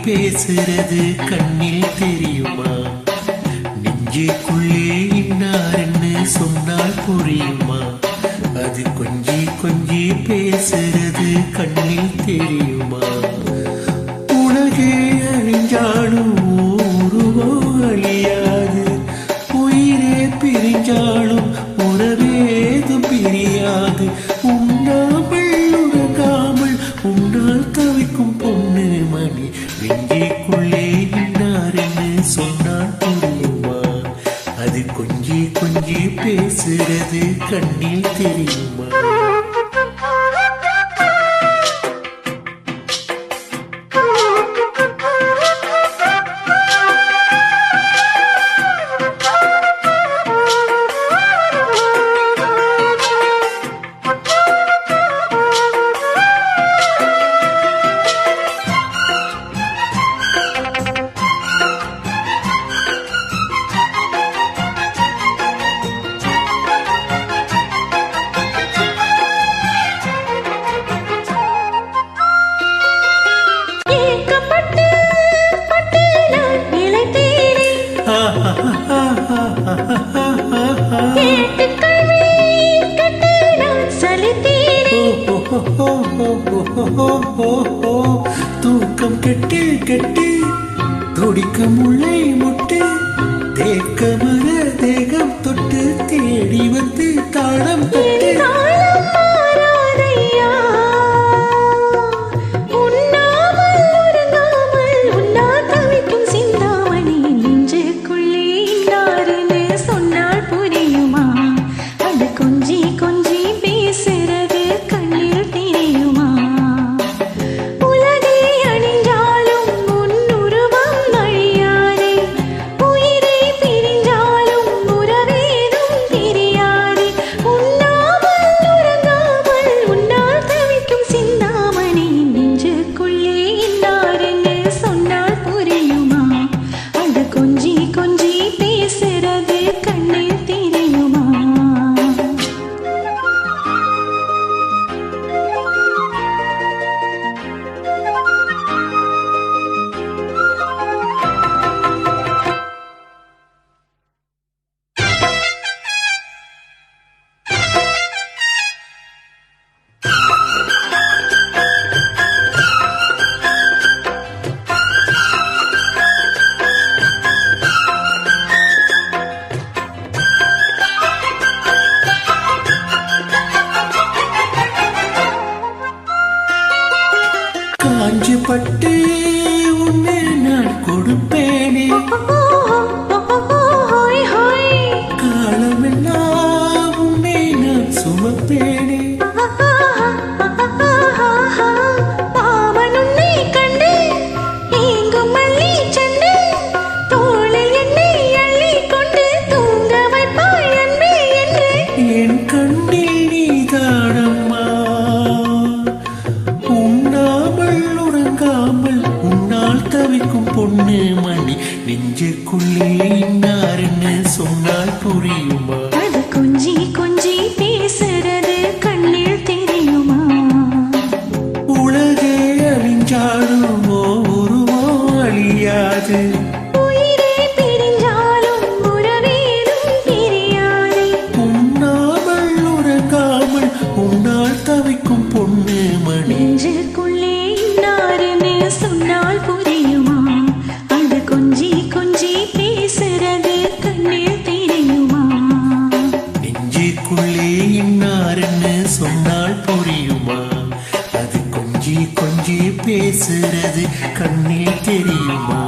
பேசுறது கண்ணில் தெரியுமா? நெஞ்சுக்குள்ளே இன்னார்னு சொன்னால் புரியுமா? அது கொஞ்சி கொஞ்சி பேசுறது கண்ணில் தெரியுமா? உலகே அழிஞ்சாலும் உருவம் அழியாது, உயிரே பிரிஞ்சாலும் உறவேதும் பிரியாது. உண்ணாமல் உறங்காமல் உன்னால் தவிக்கும் பொண்ணு மணி, நெஞ்சுக்குள்ளே இன்னார்னு சொன்னால் புரியுமா? அது கொஞ்சி கொஞ்சி பேசுறது கண்ணில் தெரியுமா? தூக்கம் கெட்டு கெட்டு துடிக்கும் முல்லை முட்டு, தேக்க மர தேகம் தொட்டு தேடி வந்து தாளம் தொட்டு. காஞ்சு பட்டு உன்னை நான் கொடுப்பேனே, காலமெல்லாம் உன்னை நான் சுமப்பேனே. என் கண்ணில் நீதானம்மா, உன்னால் தவிக்கும் பொண்ணு மணி, நெஞ்சுக்குள்ளே இன்னார்னு சொன்னால் புரியுமா? அது கொஞ்சி கொஞ்சி பேசுறது கண்ணில் தெரியுமா? உலகே அழிஞ்சாலும் உருவம் அழியாது, உயிரே பிரிஞ்சாலும் உறவேதும் பிரியாது. உண்ணாமல் உறங்காமல் உன்னால் தவிக்கும் பொண்ணு மணி, நெஞ்சுக்குள்ளே இன்னார்னு சொன்னால் புரியுமா? அது கொஞ்சி கொஞ்சி பேசுறது கண்ணில் தெரியுமா? நெஞ்சுக்குள்ளே இன்னார்னு சொன்னால் புரியுமா? அது கொஞ்சி கொஞ்சி பேசுறது கண்ணில் தெரியுமா?